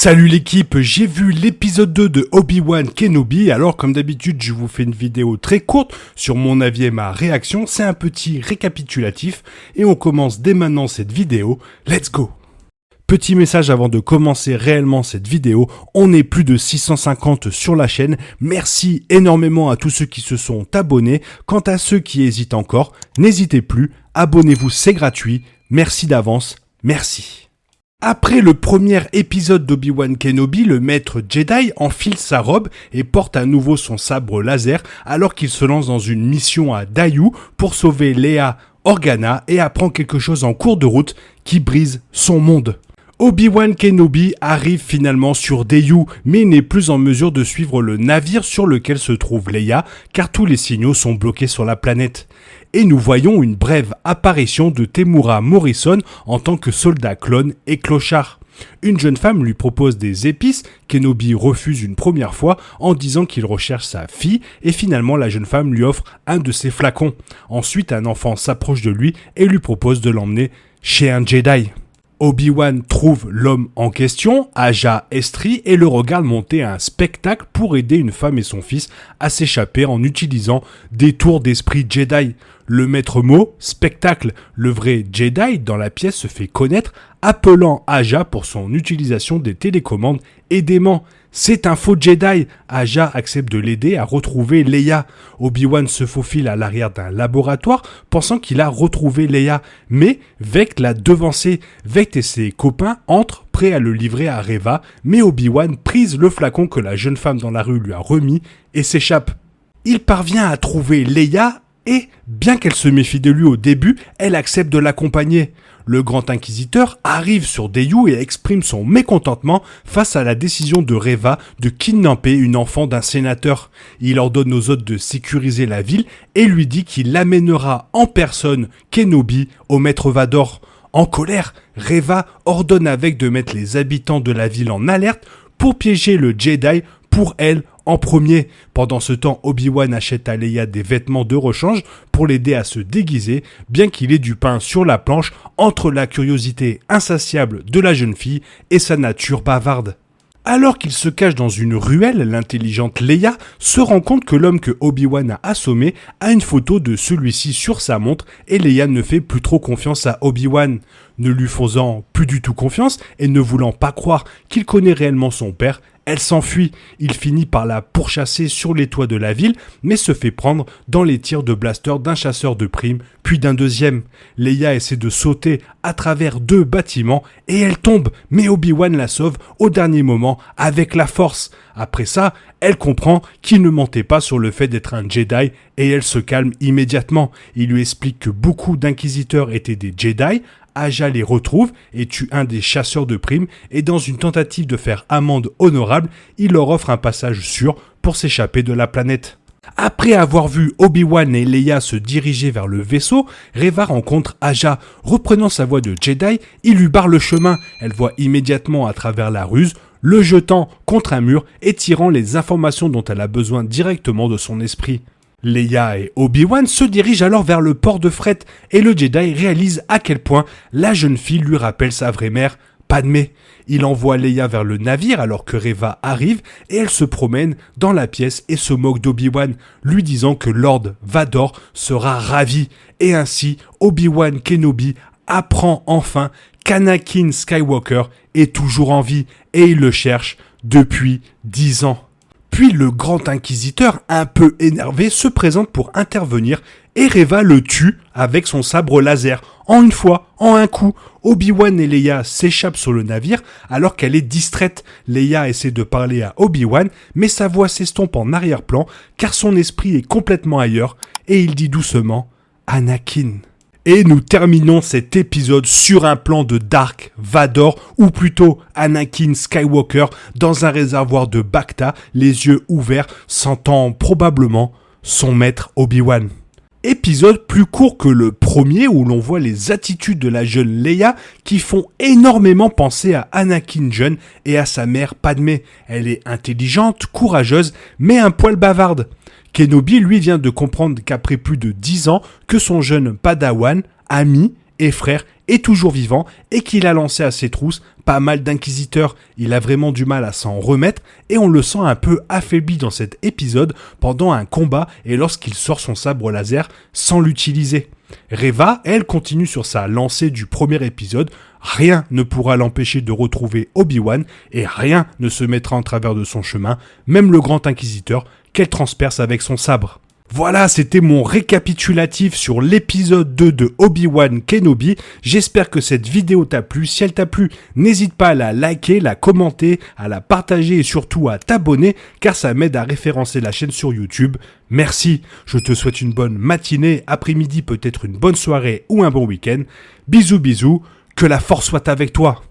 Salut l'équipe, j'ai vu l'épisode 2 de Obi-Wan Kenobi, alors comme d'habitude je vous fais une vidéo très courte sur mon avis et ma réaction, c'est un petit récapitulatif et on commence dès maintenant cette vidéo, let's go! Petit message avant de commencer réellement cette vidéo, on est plus de 650 sur la chaîne, merci énormément à tous ceux qui se sont abonnés, quant à ceux qui hésitent encore, n'hésitez plus, abonnez-vous c'est gratuit, merci d'avance, merci. Après le premier épisode d'Obi-Wan Kenobi, le maître Jedi enfile sa robe et porte à nouveau son sabre laser alors qu'il se lance dans une mission à Daiyu pour sauver Leia Organa et apprend quelque chose en cours de route qui brise son monde. Obi-Wan Kenobi arrive finalement sur Daiyu, mais n'est plus en mesure de suivre le navire sur lequel se trouve Leia, car tous les signaux sont bloqués sur la planète. Et nous voyons une brève apparition de Temuera Morrison en tant que soldat clone et clochard. Une jeune femme lui propose des épices, Kenobi refuse une première fois en disant qu'il recherche sa fille et finalement la jeune femme lui offre un de ses flacons. Ensuite un enfant s'approche de lui et lui propose de l'emmener chez un Jedi. Obi-Wan trouve l'homme en question, Aja Estri, et le regarde monter un spectacle pour aider une femme et son fils à s'échapper en utilisant des tours d'esprit Jedi. Le maître mot, spectacle, le vrai Jedi dans la pièce se fait connaître, appelant Aja pour son utilisation des télécommandes et d'aimants. C'est un faux Jedi. Aja accepte de l'aider à retrouver Leia. Obi-Wan se faufile à l'arrière d'un laboratoire, pensant qu'il a retrouvé Leia. Mais Vect l'a devancé. Vect et ses copains entrent, prêts à le livrer à Reva, mais Obi-Wan prise le flacon que la jeune femme dans la rue lui a remis et s'échappe. Il parvient à trouver Leia et, bien qu'elle se méfie de lui au début, elle accepte de l'accompagner. Le grand inquisiteur arrive sur Daiyu et exprime son mécontentement face à la décision de Reva de kidnapper une enfant d'un sénateur. Il ordonne aux autres de sécuriser la ville et lui dit qu'il amènera en personne Kenobi au maître Vador. En colère, Reva ordonne à Vect de mettre les habitants de la ville en alerte pour piéger le Jedi pour elle en premier. Pendant ce temps, Obi-Wan achète à Leia des vêtements de rechange pour l'aider à se déguiser, bien qu'il ait du pain sur la planche entre la curiosité insatiable de la jeune fille et sa nature bavarde. Alors qu'il se cache dans une ruelle, l'intelligente Leia se rend compte que l'homme que Obi-Wan a assommé a une photo de celui-ci sur sa montre et Leia ne fait plus trop confiance à Obi-Wan. Ne lui faisant plus du tout confiance et ne voulant pas croire qu'il connaît réellement son père, elle s'enfuit. Il finit par la pourchasser sur les toits de la ville, mais se fait prendre dans les tirs de blaster d'un chasseur de primes, puis d'un deuxième. Leia essaie de sauter à travers 2 bâtiments et elle tombe, mais Obi-Wan la sauve au dernier moment avec la force. Après ça, elle comprend qu'il ne mentait pas sur le fait d'être un Jedi et elle se calme immédiatement. Il lui explique que beaucoup d'inquisiteurs étaient des Jedi. Aja les retrouve et tue un des chasseurs de primes et dans une tentative de faire amende honorable, il leur offre un passage sûr pour s'échapper de la planète. Après avoir vu Obi-Wan et Leia se diriger vers le vaisseau, Reva rencontre Aja. Reprenant sa voix de Jedi, il lui barre le chemin. Elle voit immédiatement à travers la ruse, le jetant contre un mur et tirant les informations dont elle a besoin directement de son esprit. Leia et Obi-Wan se dirigent alors vers le port de fret et le Jedi réalise à quel point la jeune fille lui rappelle sa vraie mère, Padmé. Il envoie Leia vers le navire alors que Reva arrive et elle se promène dans la pièce et se moque d'Obi-Wan, lui disant que Lord Vador sera ravi. Et ainsi, Obi-Wan Kenobi apprend enfin qu'Anakin Skywalker est toujours en vie et il le cherche depuis 10 ans. Puis le grand inquisiteur, un peu énervé, se présente pour intervenir et Reva le tue avec son sabre laser. En une fois, en un coup, Obi-Wan et Leia s'échappent sur le navire alors qu'elle est distraite. Leia essaie de parler à Obi-Wan, mais sa voix s'estompe en arrière-plan car son esprit est complètement ailleurs et il dit doucement « Anakin ». Et nous terminons cet épisode sur un plan de Dark Vador, ou plutôt Anakin Skywalker, dans un réservoir de Bacta, les yeux ouverts, sentant probablement son maître Obi-Wan. Épisode plus court que le premier où l'on voit les attitudes de la jeune Leia qui font énormément penser à Anakin jeune et à sa mère Padmé. Elle est intelligente, courageuse, mais un poil bavarde. Kenobi, lui, vient de comprendre qu'après plus de 10 ans, que son jeune padawan, ami et frère est toujours vivant et qu'il a lancé à ses trousses pas mal d'inquisiteurs. Il a vraiment du mal à s'en remettre et on le sent un peu affaibli dans cet épisode pendant un combat et lorsqu'il sort son sabre laser sans l'utiliser. Reva, elle, continue sur sa lancée du premier épisode. Rien ne pourra l'empêcher de retrouver Obi-Wan et rien ne se mettra en travers de son chemin, même le grand inquisiteur qu'elle transperce avec son sabre. Voilà, c'était mon récapitulatif sur l'épisode 2 de Obi-Wan Kenobi. J'espère que cette vidéo t'a plu. Si elle t'a plu, n'hésite pas à la liker, la commenter, à la partager et surtout à t'abonner car ça m'aide à référencer la chaîne sur YouTube. Merci, je te souhaite une bonne matinée, après-midi peut-être une bonne soirée ou un bon week-end. Bisous bisous, que la force soit avec toi.